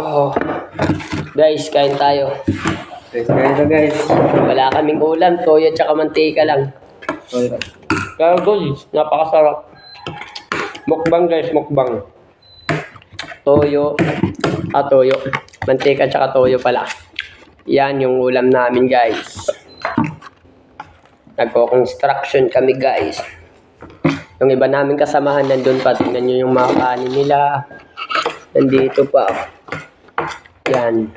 Oh. Guys, kain tayo. Guys, ganito guys. Wala kaming ulam, toyo at saka mantika lang. Pero guys, napakasarap. Mukbang guys, mukbang. Toyo. Toyo. Mantika at saka toyo pala. Yan yung ulam namin guys. Nagko-construction kami guys. Yung iba namin kasamahan nandun pa. Tingnan nyo yung mga kanin nila. Nandito pa. Yan.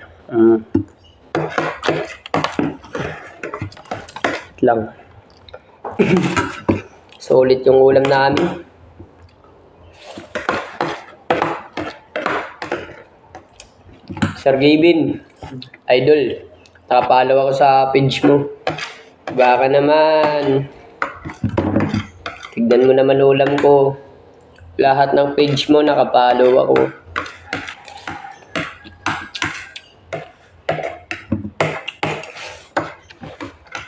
Lang. Solid yung ulam namin. Sir Gavin, idol, nakapalaw ako sa page mo. Baka naman, tignan mo naman ulam ko. Lahat ng page mo nakapalaw ako.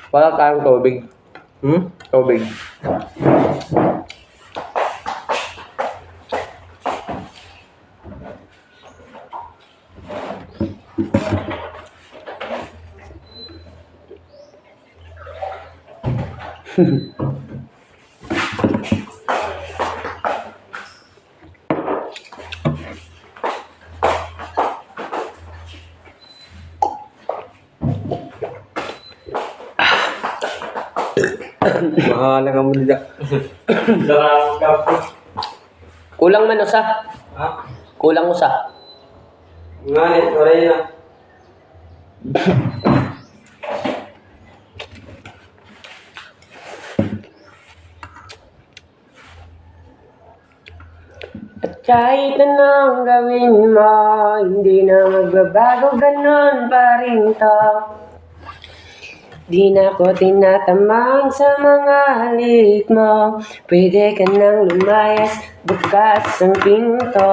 Wala tayong tubig. Tubig. Mahala ka mo nila. Kulang man usa. Ha? Kulang usa. Nganit, oray na. At kahit anong gawin mo, hindi na magbabago, ganun pa rin to. Di na ko tinatamang sa mga halik mo. Pwede ka nang lumayas, bukas ang pinto.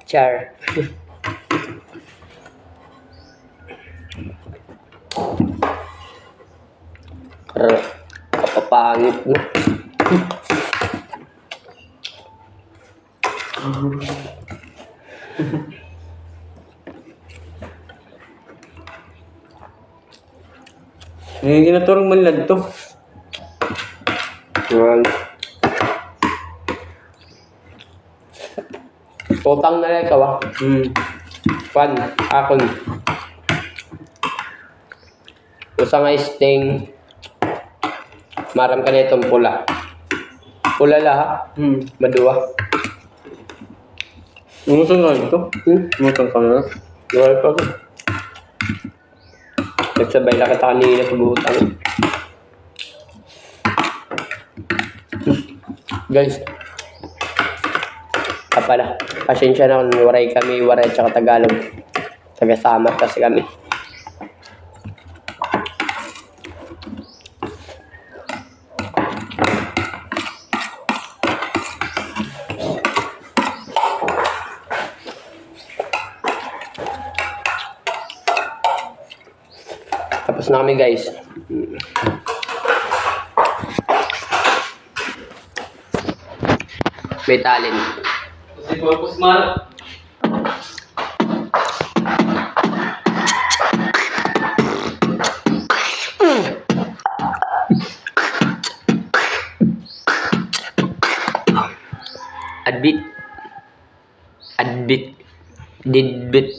Char. Kapapangit mo. Ginaturong manlad to. Yan. Utang na lang ikaw ah. Pan, akon. Usa nga sting. Maram ka na itong pula. Pula lahat. Madua. Umusang ka ito? Umusang ka na? Luwal pa ko. Nagsabay lang kita kanina pag-uutang. Guys. Pala. Pasensya na kung waray kami, waray at saka Tagalog. Taga-samat kasi kami. Tapos na kami guys. May talent. Kasi purpose mal. Didbit.